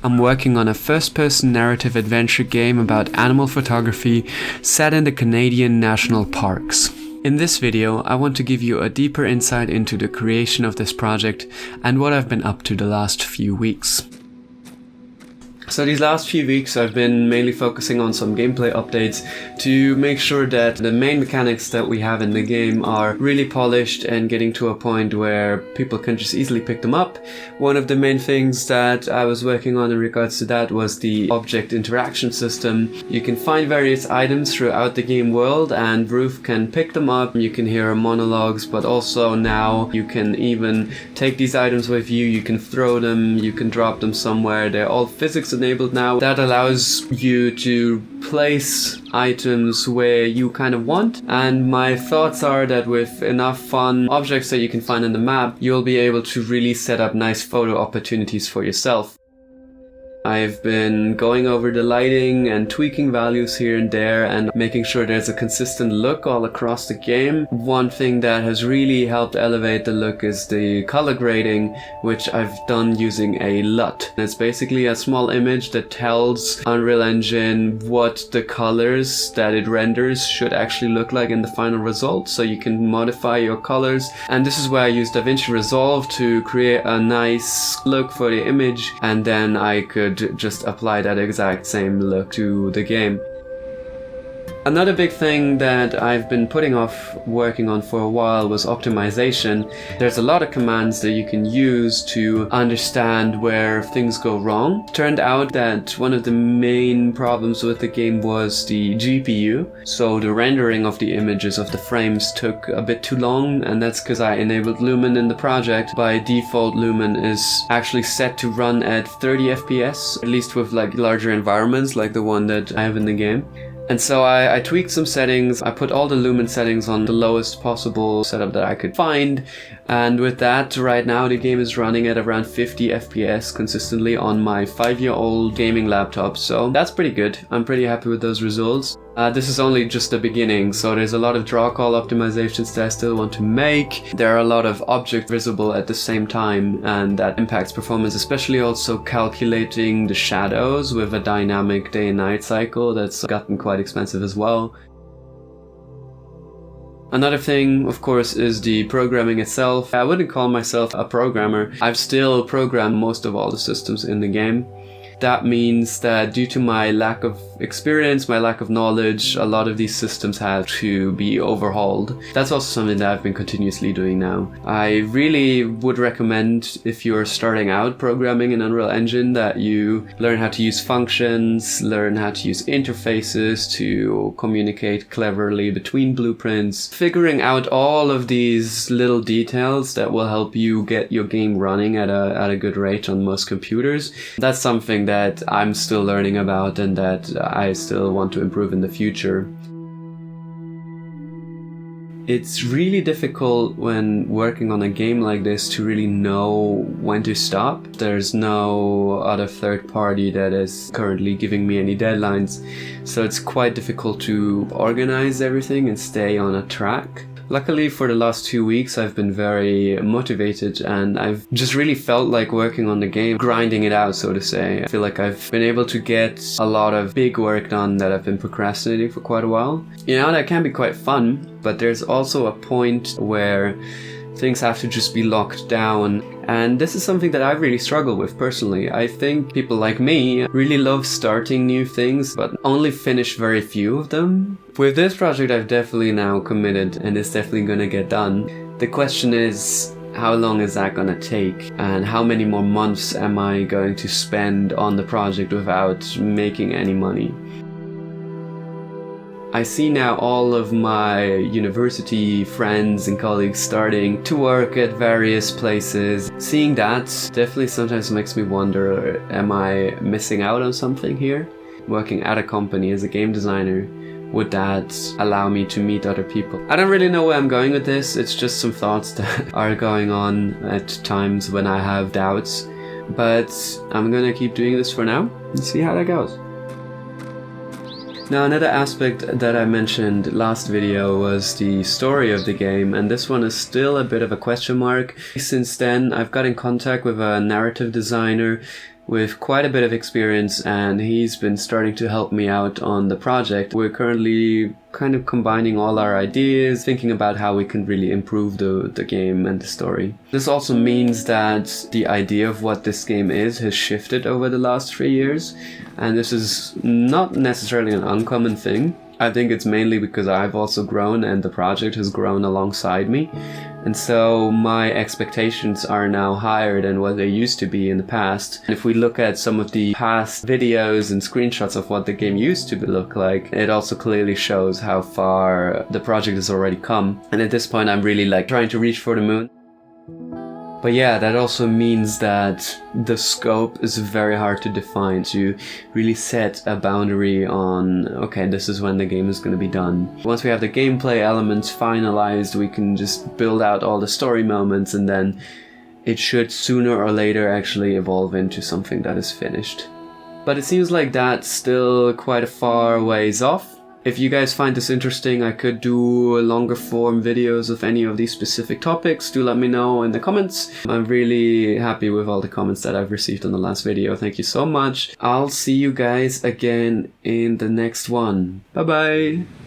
I'm working on a first-person narrative adventure game about animal photography set in the Canadian national parks. In this video, I want to give you a deeper insight into the creation of this project and what I've been up to the last few weeks. So these last few weeks I've been mainly focusing on some gameplay updates to make sure that the main mechanics that we have in the game are really polished and getting to a point where people can just easily pick them up. One of the main things that I was working on in regards to that was the object interaction system. You can find various items throughout the game world and Ruth can pick them up. You can hear monologues, but also now you can even take these items with you, you can throw them, you can drop them somewhere. They're all physics enabled now. That allows you to place items where you kind of want, and my thoughts are that with enough fun objects that you can find on the map, you'll be able to really set up nice photo opportunities for yourself. I've been going over the lighting and tweaking values here and there and making sure there's a consistent look all across the game. One thing that has really helped elevate the look is the color grading, which I've done using a LUT. It's basically a small image that tells Unreal Engine what the colors that it renders should actually look like in the final result, so you can modify your colors. And this is where I use DaVinci Resolve to create a nice look for the image, and then I could just apply that exact same look to the game. Another big thing that I've been putting off working on for a while was optimization. There's a lot of commands that you can use to understand where things go wrong. Turned out that one of the main problems with the game was the GPU. So the rendering of the images of the frames took a bit too long, and that's because I enabled Lumen in the project. By default, Lumen is actually set to run at 30 FPS, at least with like larger environments like the one that I have in the game. And so I tweaked some settings. I put all the Lumen settings on the lowest possible setup that I could find. And with that, right now the game is running at around 50 FPS consistently on my 5-year-old gaming laptop. So that's pretty good. I'm pretty happy with those results. This is only just the beginning, so there's a lot of draw call optimizations that I still want to make. There are a lot of objects visible at the same time, and that impacts performance, especially also calculating the shadows with a dynamic day and night cycle. That's gotten quite expensive as well. Another thing, of course, is the programming itself. I wouldn't call myself a programmer. I've still programmed most of all the systems in the game. That means that due to my lack of experience, my lack of knowledge, a lot of these systems have to be overhauled. That's also something that I've been continuously doing now. I really would recommend, if you're starting out programming in Unreal Engine, that you learn how to use functions, learn how to use interfaces to communicate cleverly between blueprints, figuring out all of these little details that will help you get your game running at a good rate on most computers. That's something that I'm still learning about and that I still want to improve in the future. It's really difficult when working on a game like this to really know when to stop. There's no other third party that is currently giving me any deadlines, so it's quite difficult to organize everything and stay on a track. Luckily, for the last 2 weeks, I've been very motivated and I've just really felt like working on the game, grinding it out, so to say. I feel like I've been able to get a lot of big work done that I've been procrastinating for quite a while. You know, that can be quite fun, but there's also a point where things have to just be locked down. And this is something that I really struggle with personally. I think people like me really love starting new things, but only finish very few of them. With this project, I've definitely now committed and it's definitely gonna get done. The question is, how long is that gonna take? And how many more months am I going to spend on the project without making any money? I see now all of my university friends and colleagues starting to work at various places. Seeing that definitely sometimes makes me wonder, am I missing out on something here? Working at a company as a game designer, would that allow me to meet other people? I don't really know where I'm going with this. It's just some thoughts that are going on at times when I have doubts. But I'm gonna keep doing this for now and see how that goes. Now, another aspect that I mentioned last video was the story of the game, and this one is still a bit of a question mark. Since then, I've got in contact with a narrative designer with quite a bit of experience, and he's been starting to help me out on the project. We're currently kind of combining all our ideas, thinking about how we can really improve the game and the story. This also means that the idea of what this game is has shifted over the last 3 years, and this is not necessarily an uncommon thing. I think it's mainly because I've also grown and the project has grown alongside me. And so my expectations are now higher than what they used to be in the past. And if we look at some of the past videos and screenshots of what the game used to look like, it also clearly shows how far the project has already come. And at this point, I'm really like trying to reach for the moon. But yeah, that also means that the scope is very hard to define, to really set a boundary on, okay, this is when the game is going to be done. Once we have the gameplay elements finalized, we can just build out all the story moments, and then it should sooner or later actually evolve into something that is finished. But it seems like that's still quite a far ways off. If you guys find this interesting, I could do longer form videos of any of these specific topics. Do let me know in the comments. I'm really happy with all the comments that I've received on the last video. Thank you so much. I'll see you guys again in the next one. Bye bye.